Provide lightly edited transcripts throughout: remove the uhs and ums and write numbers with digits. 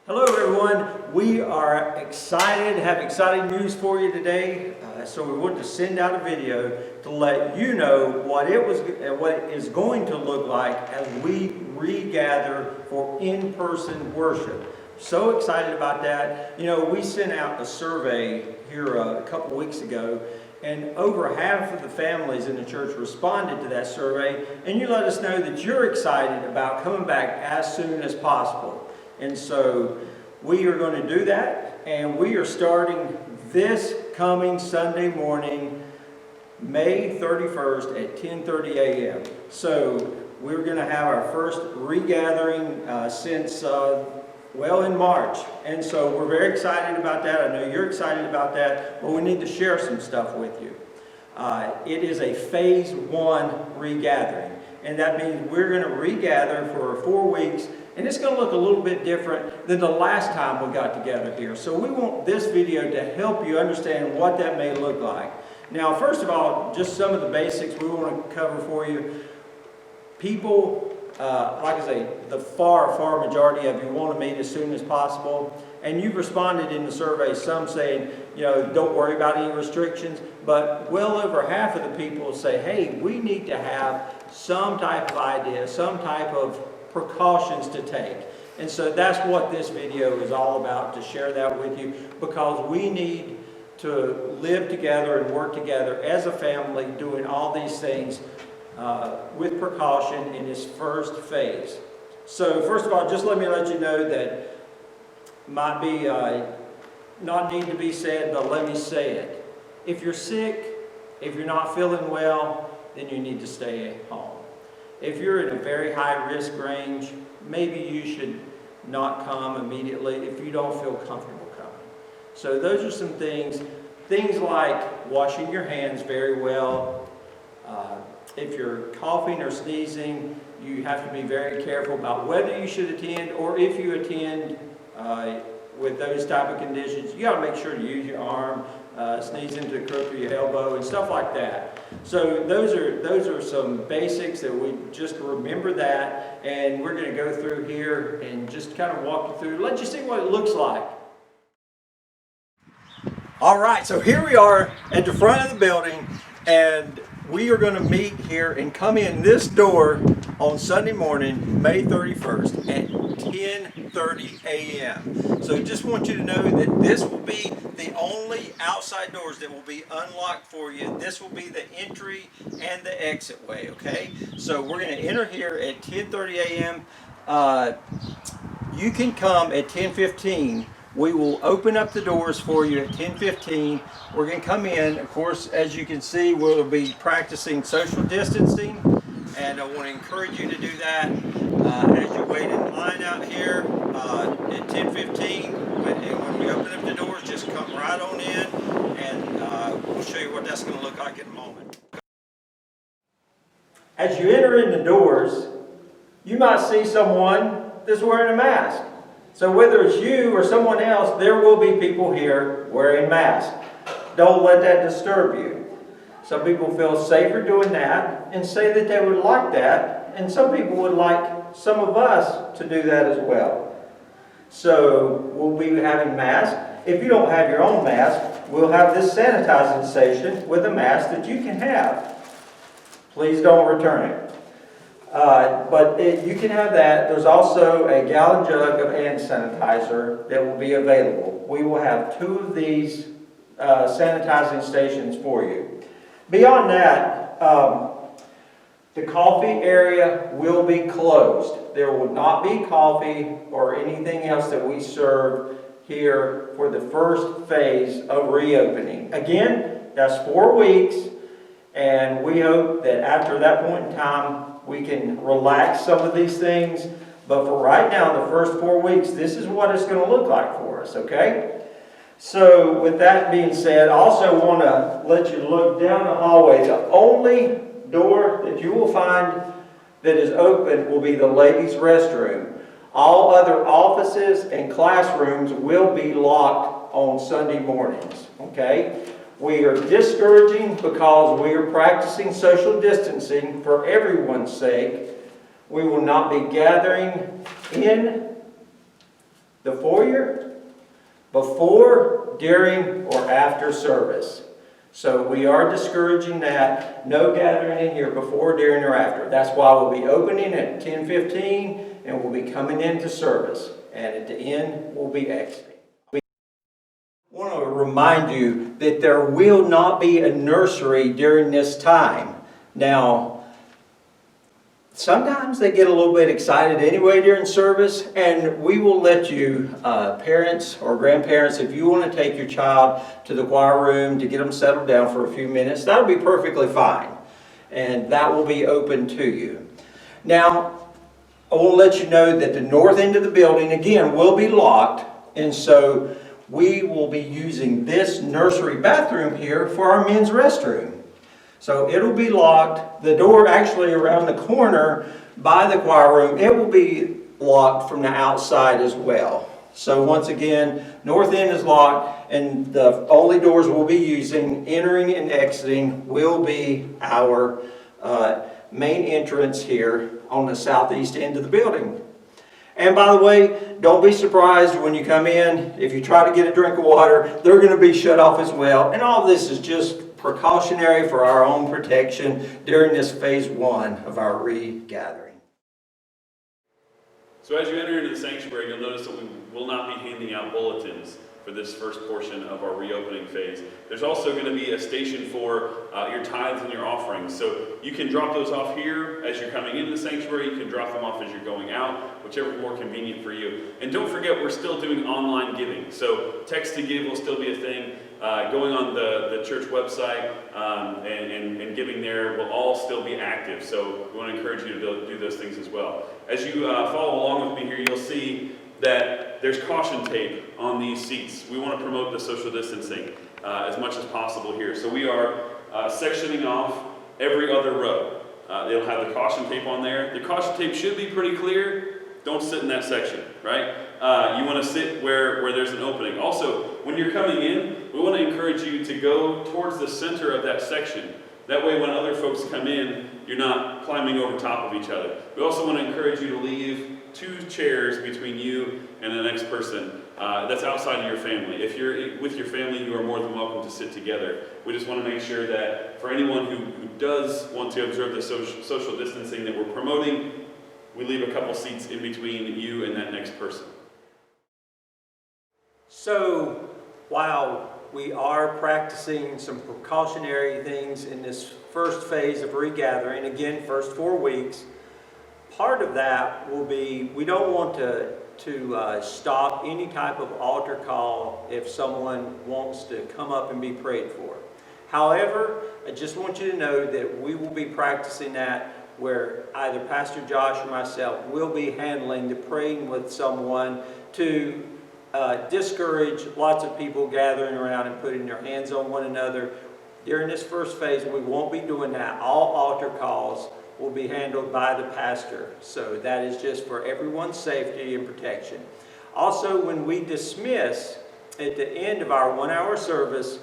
Hello everyone, we are excited, have exciting news for you today. So we wanted to send out a video to let you know what it is going to look like as we regather for in-person worship. So excited about that. You know, we sent out a survey here a couple weeks ago, and over half of the families in the church responded to that survey, and you let us know that you're excited about coming back as soon as possible. And so we are going to do that, and we are starting this coming Sunday morning, May 31st at 10:30 a.m. So we're going to have our first regathering since, in March. And so we're very excited about that. I know you're excited about that, but we need to share some stuff with you. It is a phase 1 regathering, and that means we're going to regather for 4 weeks. And it's going to look a little bit different than the last time we got together here. So we want this video to help you understand what that may look like. Now, first of all, just some of the basics we want to cover for you. People, like I say, the far majority of you want to meet as soon as possible. And you've responded in the survey, some saying, you know, don't worry about any restrictions. But well over half of the people say, hey, we need to have some type of idea, some type of precautions to take. And so that's what this video is all about, to share that with you, because we need to live together and work together as a family doing all these things with precaution in this first phase. So first of all, just let you know that might be not need to be said, but let me say it. If you're sick, if you're not feeling well, then you need to stay at home. If you're in a very high risk range, maybe you should not come immediately if you don't feel comfortable coming. So those are some things like washing your hands very well. If you're coughing or sneezing, you have to be very careful about whether you should attend, or if you attend with those type of conditions, you got to make sure to use your arm, sneeze into the crook of your elbow and stuff like that. So those are some basics that we just remember that, and we're going to go through here and just kind of walk you through, let you see what it looks like. All right, so here we are at the front of the building, and we are going to meet here and come in this door on Sunday morning, May 31st at 10:30 a.m. So just want you to know that this will be the only outside doors that will be unlocked for you. This will be the entry and the exit way, okay? So we're going to enter here at 10:30 a.m. You can come at 10:15. We will open up the doors for you at 10:15. We're going to come in. Of course, as you can see, we'll be practicing social distancing, and I want to encourage you to do that as you wait in line out here at 10:15. And when we open up the doors, just come right on in, and we'll show you what that's going to look like in a moment. As you enter in the doors, you might see someone that's wearing a mask. So whether it's you or someone else, there will be people here wearing masks. Don't let that disturb you. Some people feel safer doing that and say that they would like that, and some people would like some of us to do that as well. So we'll be having masks. If you don't have your own mask, we'll have this sanitizing station with a mask that you can have. Please don't return it. You can have that. There's also a gallon jug of hand sanitizer that will be available. We will have 2 of these sanitizing stations for you. Beyond that, the coffee area will be closed. There will not be coffee or anything else that we serve here for the first phase of reopening. Again, that's 4 weeks, and we hope that after that point in time, we can relax some of these things. But for right now, the first 4 weeks, this is what it's going to look like for us, okay? So with that being said, I also want to let you look down the hallway. The only door that you will find that is open will be the ladies' restroom. All other offices and classrooms will be locked on Sunday mornings, okay? We are discouraging because we are practicing social distancing for everyone's sake. We will not be gathering in the foyer, before, during, or after service. So we are discouraging that. No gathering in here before, during, or after. That's why we'll be opening at 10:15 and we'll be coming into service. And at the end, we'll be exiting. I want to remind you that there will not be a nursery during this time. Now, sometimes they get a little bit excited anyway during service, and we will let you, parents or grandparents, if you want to take your child to the choir room to get them settled down for a few minutes, that'll be perfectly fine. And that will be open to you. Now, I want to let you know that the north end of the building, again, will be locked, and so we will be using this nursery bathroom here for our men's restroom. So it'll be locked. The door actually around the corner by the choir room, it will be locked from the outside as well. So once again, north end is locked, and the only doors we'll be using, entering and exiting, will be our main entrance here on the southeast end of the building. And by the way, don't be surprised when you come in, if you try to get a drink of water, they're going to be shut off as well. And all of this is just precautionary for our own protection during this phase 1 of our regathering. So as you enter into the sanctuary, you'll notice that we will not be handing out bulletins for this first portion of our reopening phase. There's also going to be a station for your tithes and your offerings. So you can drop those off here as you're coming into the sanctuary. You can drop them off as you're going out, whichever is more convenient for you. And don't forget, we're still doing online giving. So text to give will still be a thing. Going on the church website and giving there will all still be active. So we want to encourage you to do those things as well. As you follow along with me here, you'll see that there's caution tape on these seats. We want to promote the social distancing as much as possible here. So we are sectioning off every other row. They'll have the caution tape on there. The caution tape should be pretty clear. Don't sit in that section, right? You want to sit where there's an opening. Also, when you're coming in, we want to encourage you to go towards the center of that section. That way, when other folks come in, you're not climbing over top of each other. We also want to encourage you to leave 2 chairs between you and the next person that's outside of your family. If you're with your family, you are more than welcome to sit together. We just want to make sure that for anyone who does want to observe the social distancing that we're promoting, we leave a couple seats in between you and that next person. So while we are practicing some precautionary things in this first phase of regathering, again, first 4 weeks, part of that will be, we don't want to stop any type of altar call if someone wants to come up and be prayed for. However, I just want you to know that we will be practicing that where either Pastor Josh or myself will be handling the praying with someone to discourage lots of people gathering around and putting their hands on one another. During this first phase, we won't be doing that. All altar calls will be handled by the pastor. So that is just for everyone's safety and protection. Also, when we dismiss at the end of our 1-hour service,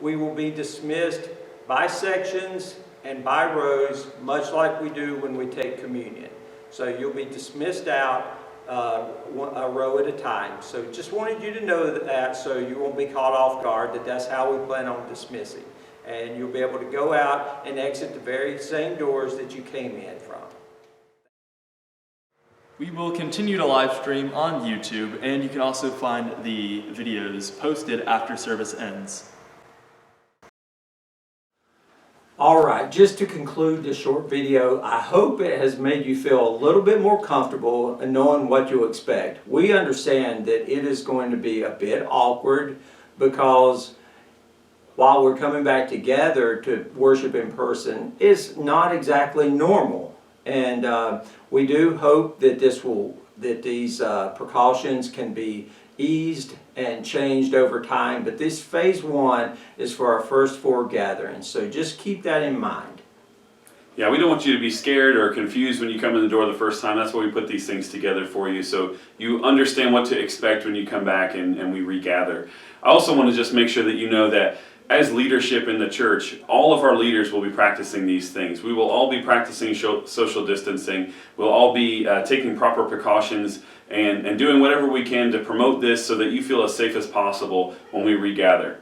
we will be dismissed by sections and by rows, much like we do when we take communion. So you'll be dismissed out a row at a time. So just wanted you to know that so you won't be caught off guard, that's how we plan on dismissing. And you'll be able to go out and exit the very same doors that you came in from. We will continue to live stream on YouTube, and you can also find the videos posted after service ends. All right, just to conclude this short video, I hope it has made you feel a little bit more comfortable in knowing what to expect. We understand that it is going to be a bit awkward because while we're coming back together to worship in person, it's not exactly normal. And we do hope that these precautions can be eased and changed over time. But this phase 1 is for our first 4 gatherings. So just keep that in mind. Yeah, we don't want you to be scared or confused when you come in the door the first time. That's why we put these things together for you, so you understand what to expect when you come back and we regather. I also want to just make sure that you know that as leadership in the church, all of our leaders will be practicing these things. We will all be practicing social distancing. We'll all be taking proper precautions and doing whatever we can to promote this so that you feel as safe as possible when we regather.